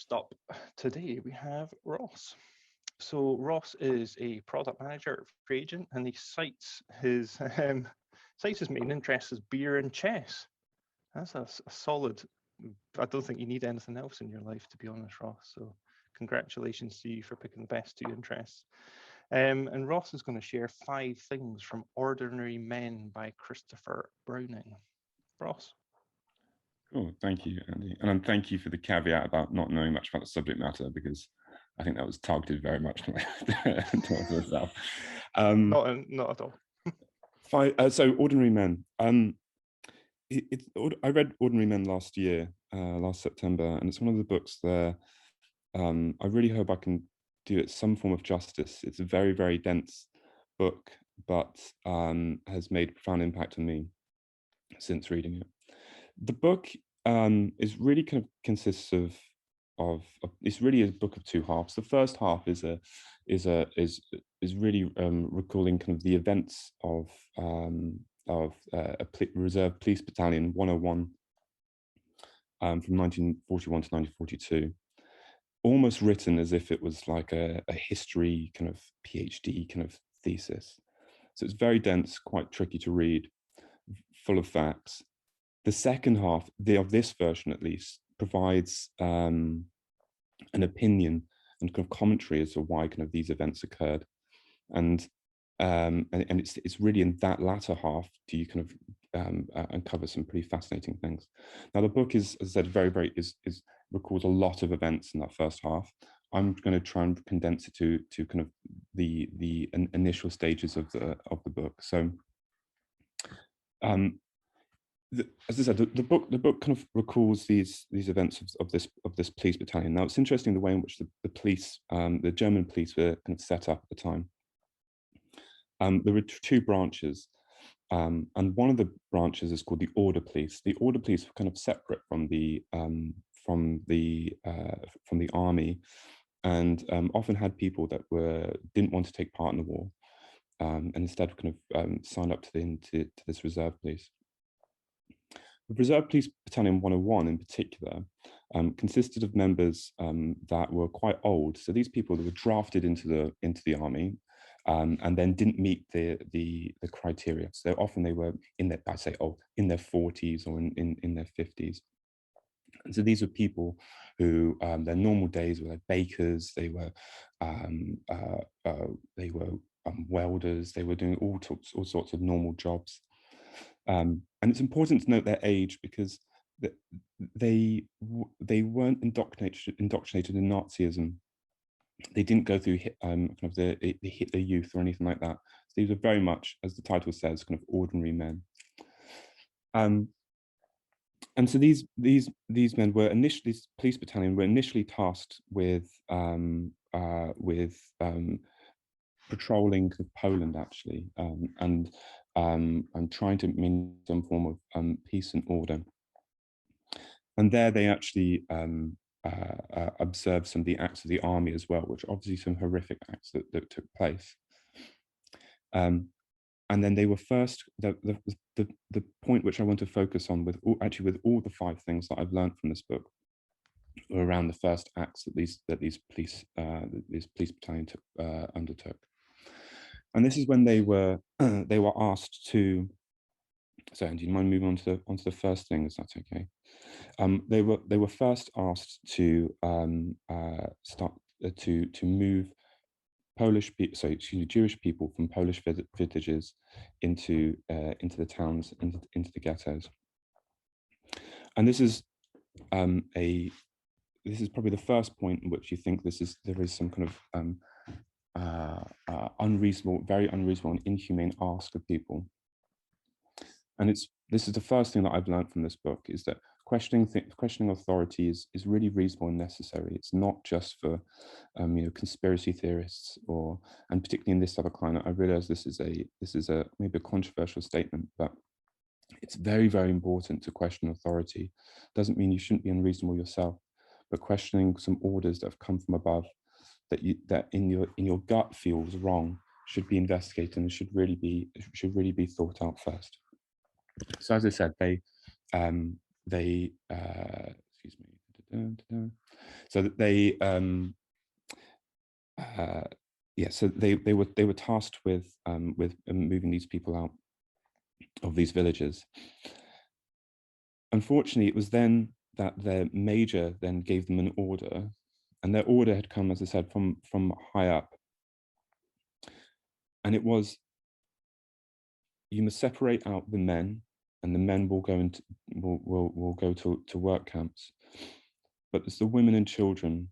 First up today, we have Ross. So Ross is a product manager for Agent, and he cites his main interests as beer and chess. That's a solid. I don't think you need anything else in your life, to be honest, Ross. So congratulations to you for picking the best two interests. And Ross is going to share five things from Ordinary Men by Christopher Browning. Ross. Oh, thank you, Andy. And thank you for the caveat about not knowing much about the subject matter, because I think that was targeted very much towards myself. Not at all. So Ordinary Men. I read Ordinary Men last year, last September, and it's one of the books there. I really hope I can do it some form of justice. It's a very, very dense book, but has made a profound impact on me since reading it. The book is really kind of consists of it's really a book of two halves. The first half is really recalling kind of the events of Reserve Police Battalion 101 from 1941 to 1942, almost written as if it was like a history kind of PhD kind of thesis. So it's very dense, quite tricky to read, full of facts. The second half, of this version at least, provides an opinion and kind of commentary as to why kind of these events occurred, and it's really in that latter half do you kind of uncover some pretty fascinating things. Now the book is, as I said, very records a lot of events in that first half. I'm going to try and condense it to kind of the initial stages of the book. So as I said, the book kind of recalls these events of this police battalion. Now it's interesting the way in which the police, the German police, were kind of set up at the time. There were two branches, and one of the branches is called the Order Police. The Order Police were kind of separate from the army, and often had people that didn't want to take part in the war, and instead kind of signed up to this Reserve Police. The Reserve Police Battalion 101 in particular consisted of members that were quite old. So these people that were drafted into the army and then didn't meet the criteria. So often they were in their 40s or in their 50s. And so these were people who their normal days were like bakers. They were welders. They were doing all sorts of normal jobs. And it's important to note their age, because they weren't indoctrinated in Nazism. They didn't go through kind of the Hitler Youth or anything like that. So these were very much, as the title says, kind of ordinary men. And so these men were initially, this police battalion were initially tasked with patrolling Poland, actually, and trying to maintain some form of peace and order. And there they actually observed some of the acts of the army as well, which are obviously some horrific acts that took place. And then they were first, the point which I want to focus on with all the five things that I've learned from this book were around the first acts that these police battalion undertook. And this is when they were asked to. So, do you mind moving on to the first thing? Is that okay? They were first asked to start to move Jewish people from Polish villages into the towns, into the ghettos. And this is probably the first point in which you think there is some kind of unreasonable, very unreasonable and inhumane ask of people. And this is the first thing that I've learned from this book, is that questioning authority is really reasonable and necessary. It's not just for conspiracy theorists, and particularly in this type of climate. I realize this is maybe a controversial statement, but it's very, very important to question authority. Doesn't mean you shouldn't be unreasonable yourself, but questioning some orders that have come from above that in your gut feels wrong should be investigated and should really be thought out first. So as I said, excuse me. So that they, yeah, so they were tasked with moving these people out of these villages. Unfortunately, it was then that their major then gave them an order, and their order had come, as I said, from high up, and it was, you must separate out the men, and the men will go into will go to work camps, but it's the women and children,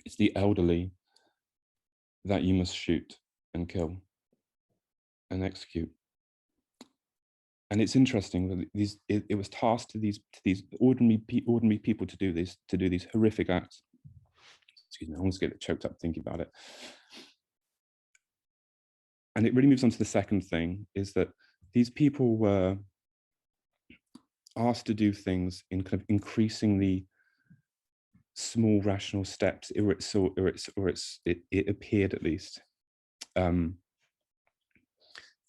it's the elderly that you must shoot and kill and execute. And it's interesting that it was tasked to these ordinary people to do these horrific acts. Excuse me, I almost get choked up thinking about it. And it really moves on to the second thing, is that these people were asked to do things in kind of increasingly small rational steps, it appeared at least. And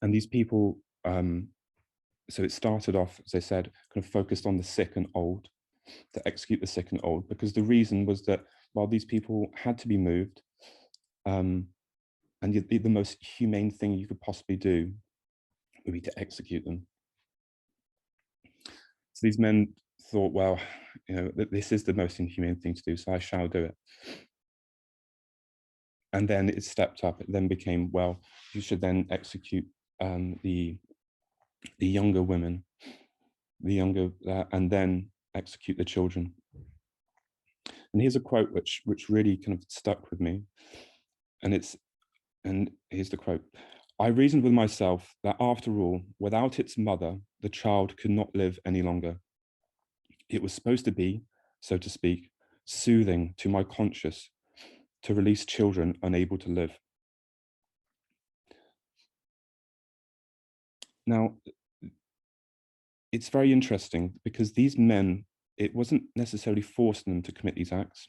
these people, so it started off, as I said, kind of focused on the sick and old, to execute the sick and old, because the reason was that while these people had to be moved, and the most humane thing you could possibly do would be to execute them. So these men thought, well, you know, this is the most inhumane thing to do, so I shall do it. And then it stepped up. It then became, well, you should then execute the younger women, and then execute the children. And here's a quote which really kind of stuck with me. And here's the quote: "I reasoned with myself that after all, without its mother, the child could not live any longer. It was supposed to be, so to speak, soothing to my conscience to release children unable to live." Now, it's very interesting because these men, it wasn't necessarily forcing them to commit these acts.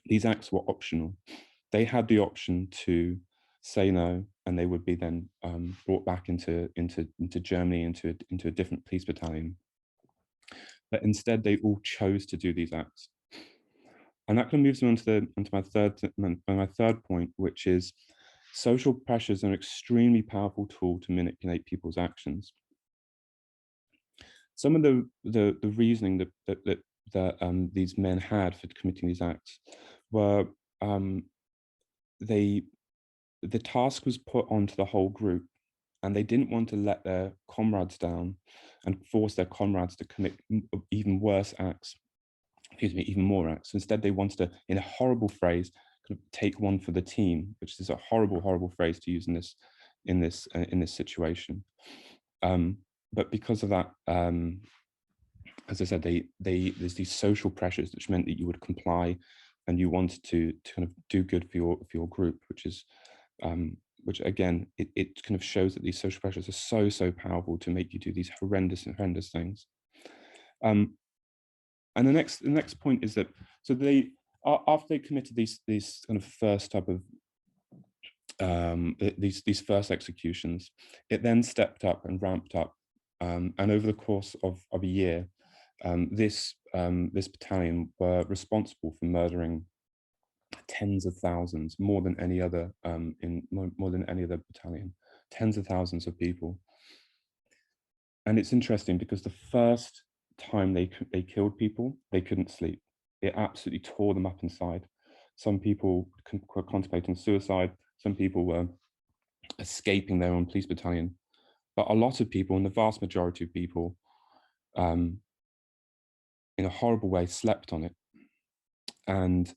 These acts were optional. They had the option to say no, and they would be then brought back into Germany, into a different police battalion. But instead, they all chose to do these acts. And that kind of moves me onto my third point, which is social pressures are an extremely powerful tool to manipulate people's actions. Some of the reasoning that these men had for committing these acts were, the task was put onto the whole group, and they didn't want to let their comrades down and force their comrades to commit even worse acts. Excuse me, even more acts. Instead, they wanted to, in a horrible phrase, kind of take one for the team, which is a horrible phrase to use in this situation. But because of that, as I said, there's these social pressures which meant that you would comply, and you wanted to kind of do good for your group, which again, it kind of shows that these social pressures are so powerful to make you do these horrendous things. And the next point is that, so they, after they committed these kind of first type of these first executions, it then stepped up and ramped up, and over the course of a year, this battalion were responsible for murdering tens of thousands, more than any other more than any other battalion, tens of thousands of people. And it's interesting because the first time they killed people, they couldn't sleep. It absolutely tore them up inside. Some people were contemplating suicide. Some people were escaping their own police battalion. But a lot of people, and the vast majority of people, in a horrible way, slept on it. And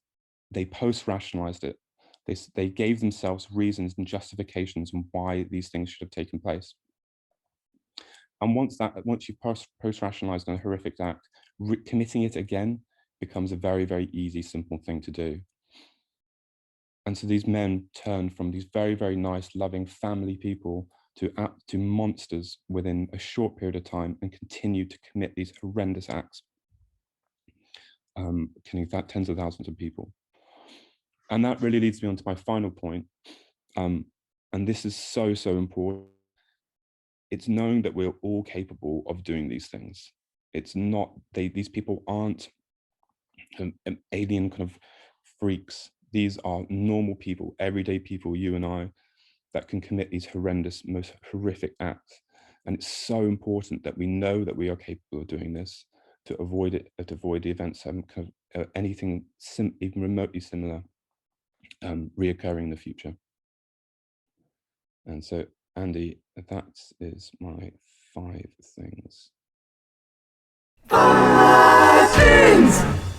they post-rationalized it. They gave themselves reasons and justifications on why these things should have taken place. And once you've post-rationalized a horrific act, committing it again becomes a very easy, simple thing to do. And so these men turned from these very nice, loving family people to monsters within a short period of time, and continued to commit these horrendous acts, killing tens of thousands of people. And that really leads me on to my final point. And this is so important. It's knowing that we're all capable of doing these things. It's not, these people aren't alien kind of freaks. These are normal people, everyday people, you and I, that can commit these horrendous, most horrific acts. And it's so important that we know that we are capable of doing this, to avoid it, to avoid the events, kind of, anything even remotely similar reoccurring in the future. And so, Andy, that is my 5 things. 5 things!